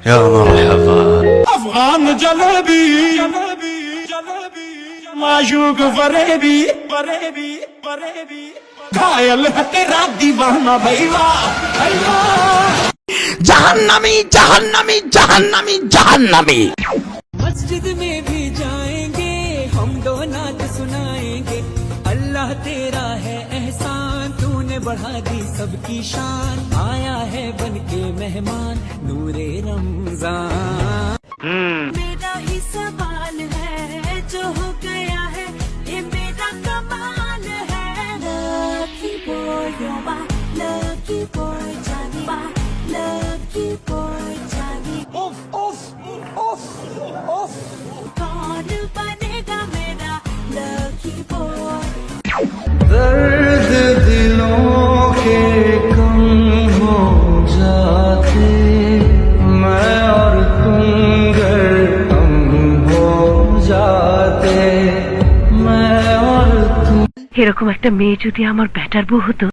يا مرحبا अफगान जलेबी माशूक फरेबी फरेबी फरेबी घायल है तेरा दीवाना भैया भैया जहन्नमी जहन्नमी जहन्नमी जहन्नमी। मस्जिद में भी जाएंगे हम दो नात सुनाएंगे, अल्लाह तेरा है एहसान, तूने बढ़ा दी सबकी शान, आया है बन के मेहमान नूरे रमजान। मेरा ही सवाल है जो हो गया है ये मेरा कमाल है। Lucky boy you're my lucky boy Johnny, my lucky boy Johnny। उफ उफ उफ उफ कौन बनेगा मेरा lucky boy। दर्द दिलों के कम हो जाते, मैं और तुम गर हम हो जाते, मैं और तुम। এরকম একটা মেয়ে যদি আমার ব্যাটার বউ হতো।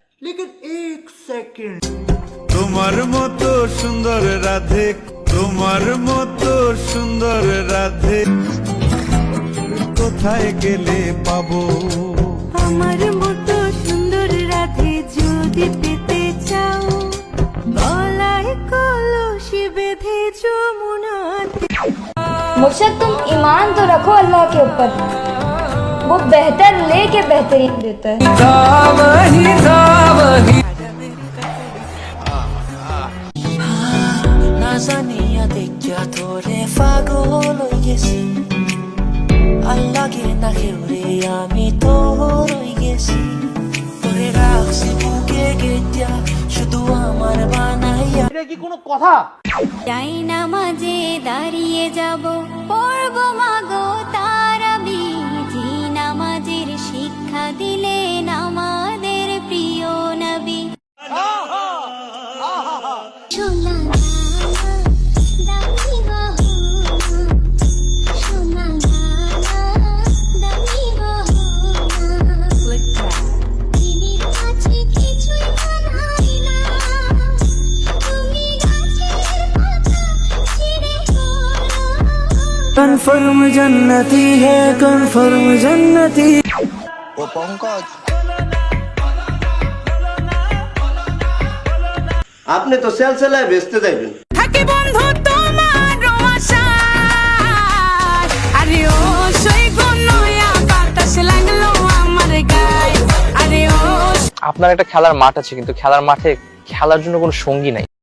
তোমার মতো সুন্দর রাধে, তোমার মতো সুন্দর রাধে কোথায় গেলে পাবো? আমার মতো সুন্দর রাধে যদি পেতে চাও, গলায় কলসি বেঁধে যমুনাতে। मुझसे तुम ईमान तो रखो अल्लाह के ऊपर, वो बेहतर लेके बेहतरीन देता है। না জানিয়া দেখিয়া তোরে পাগল হয়ে গেছি, আল্লাহকে না খেউরে আমি তোর হয়ে গেছি, তোরে রাখছি বুকে গেতিয়া শুধু আমার বানাইয়া। যাই নামাজে দাঁড়িয়ে যাব, পড়বো মাগো তারাবি, যে নামাজের শিক্ষা দিলেন আমাদের প্রিয় নবী। সোনা দামি বাহু, সোনা দামি বাহু, তিনি কাছে কিছুই বানাই না, তুমি গাছের পাতা ছিঁড়ে कन्फर्म जन्नती है कन्फर्म जन्नती। ও পঙ্কজ, আপনি তো সেলসেলায় বেচতে যাইবেন। থাকি বন্ধু তোমার আশায়, আরে ও সই গনয়া বাতাস লাগলো আমার গায়ে, আরে ও। আপনার একটা খেলার মাঠ আছে, কিন্তু খেলার মাঠে খেলার জন্য কোনো সঙ্গী নাই।